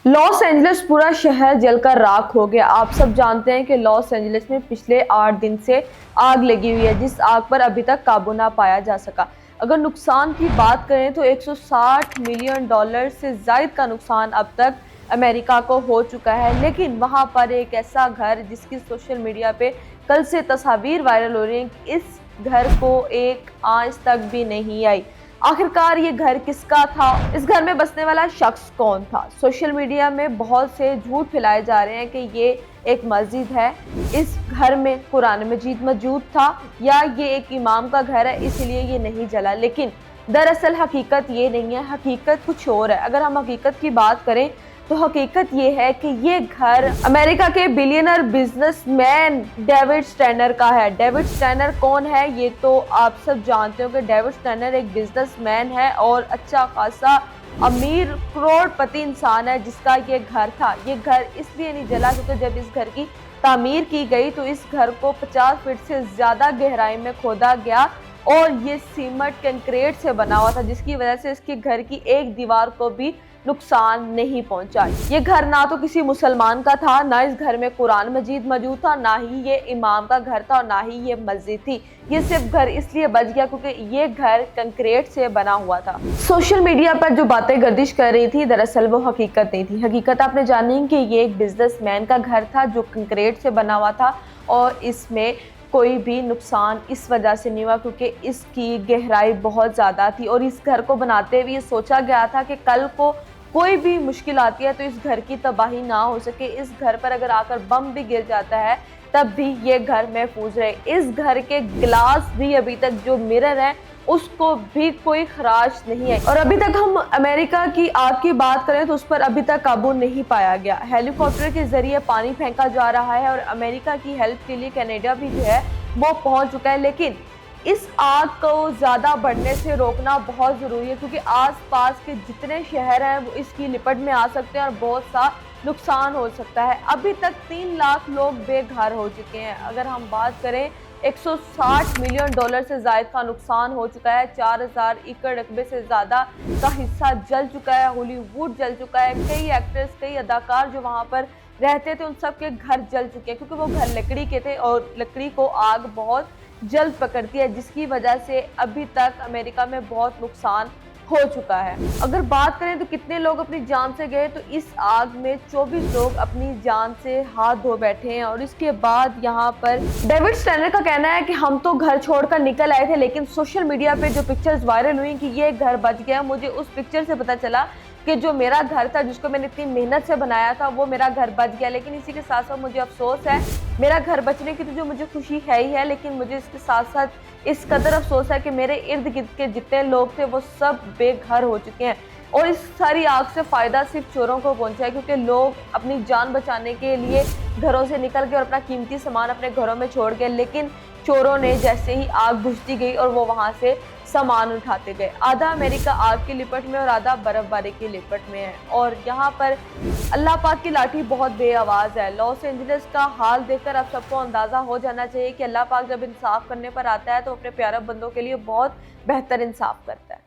Los Angeles पूरा शहर जलकर राख हो गया। आप सब जानते हैं कि लॉस एंजलिस में पिछले 8 दिन से आग लगी हुई है, जिस आग पर अभी तक काबू ना पाया जा सका। अगर नुकसान की बात करें तो 160 मिलियन डॉलर से ज्यादा का नुकसान अब तक अमेरिका को हो चुका है। लेकिन वहां पर एक ऐसा घर जिसकी सोशल मीडिया पे कल से तस्वीर वायरल हो रही है कि इस घर को एक आंच तक भी नहीं आई। आखिरकार ये घर किसका था? इस घर में बसने वाला शख्स कौन था? सोशल मीडिया में बहुत से झूठ फैलाए जा रहे हैं कि ये एक मस्जिद है, इस घर में कुरान मजीद मौजूद था, या ये एक इमाम का घर है इसलिए ये नहीं जला। लेकिन दरअसल हकीकत ये नहीं है, हकीकत कुछ और है। अगर हम हकीकत की बात करें तो हकीकत ये है कि ये घर अमेरिका के बिलियनर बिजनेसमैन डेविड स्टैनर का है। डेविड स्टैनर कौन है ये तो आप सब जानते हो कि डेविड स्टैनर एक बिजनेसमैन है और अच्छा खासा अमीर करोड़पति इंसान है जिसका ये घर था। ये घर इसलिए नहीं जला क्योंकि जब इस घर की तामीर की गई तो इस घर को 50 फीट से ज्यादा गहराई में खोदा गया और ये सीमेंट कंक्रीट से बना हुआ था, जिसकी वजह से इसके घर की एक दीवार को भी नुकसान नहीं पहुंचा। ये घर ना तो किसी मुसलमान का था, ना इस घर में कुरान मजीद मौजूद था, ना ही ये इमाम का घर था और ना ही ये मस्जिद थी। ये सिर्फ घर इसलिए बच गया क्योंकि ये घर कंक्रीट से बना हुआ था। सोशल मीडिया पर जो बातें गर्दिश कर रही थी दरअसल वो हकीकत नहीं थी। हकीकत आपने जानी कि ये एक बिजनेसमैन का घर था जो कंक्रीट से बना हुआ था और इसमें कोई भी नुकसान इस वजह से नहीं हुआ क्योंकि इसकी गहराई बहुत ज़्यादा थी और इस घर को बनाते हुए ये सोचा गया था कि कल को कोई भी मुश्किल आती है तो इस घर की तबाही ना हो सके। इस घर पर अगर आकर बम भी गिर जाता है तब भी ये घर महफूज रहे। इस घर के ग्लास भी अभी तक जो मिरर है उसको भी कोई खराश नहीं है। और अभी तक हम अमेरिका की आग की बात करें तो उस पर अभी तक काबू नहीं पाया गया। हेलीकॉप्टर के जरिए पानी फेंका जा रहा है और अमेरिका की हेल्प के लिए कनाडा भी जो है वो पहुंच चुका है। लेकिन इस आग को ज़्यादा बढ़ने से रोकना बहुत ज़रूरी है क्योंकि आसपास के जितने शहर हैं वो इसकी लिपट में आ सकते हैं और बहुत सा नुकसान हो सकता है। अभी तक 3 लाख लोग बेघर हो चुके हैं। अगर हम बात करें 160 मिलियन डॉलर से ज़ायद का नुकसान हो चुका है। 4000 एकड़ रकबे से ज़्यादा का हिस्सा जल चुका है। हॉलीवुड जल चुका है। कई एक्टर्स, कई अदाकार जो वहाँ पर रहते थे उन सब के घर जल चुके हैं क्योंकि वो घर लकड़ी के थे और लकड़ी को आग बहुत जल्द पकड़ती है, जिसकी वजह से अभी तक अमेरिका में बहुत नुकसान हो चुका है। अगर बात करें तो कितने लोग अपनी जान से गए तो इस आग में 24 लोग अपनी जान से हाथ धो बैठे हैं। और इसके बाद यहाँ पर डेविड स्टैनर का कहना है कि हम तो घर छोड़कर निकल आए थे, लेकिन सोशल मीडिया पे जो पिक्चर्स वायरल हुई कि ये घर बच गया, मुझे उस पिक्चर से पता चला कि जो मेरा घर था जिसको मैंने इतनी मेहनत से बनाया था वो मेरा घर बच गया। लेकिन इसी के साथ साथ मुझे अफसोस है, मेरा घर बचने की तो जो मुझे खुशी है ही है, लेकिन मुझे इसके साथ साथ इस कदर अफसोस है कि मेरे इर्द गिर्द के जितने लोग थे वो सब बेघर हो चुके हैं। और इस सारी आग से फ़ायदा सिर्फ चोरों को पहुंचा है क्योंकि लोग अपनी जान बचाने के लिए घरों से निकल गए और अपना कीमती सामान अपने घरों में छोड़ गए। लेकिन चोरों ने जैसे ही आग बुझती गई और वो वहां से सामान उठाते गए। आधा अमेरिका आग की लिपट में और आधा बर्फबारी की लिपट में है। और यहाँ पर अल्लाह पाक की लाठी बहुत बेआवाज़ है। लॉस एंजलिस का हाल देखकर आप सबको अंदाज़ा हो जाना चाहिए कि अल्लाह पाक जब इंसाफ करने पर आता है तो अपने प्यारे बंदों के लिए बहुत बेहतर इंसाफ करता है।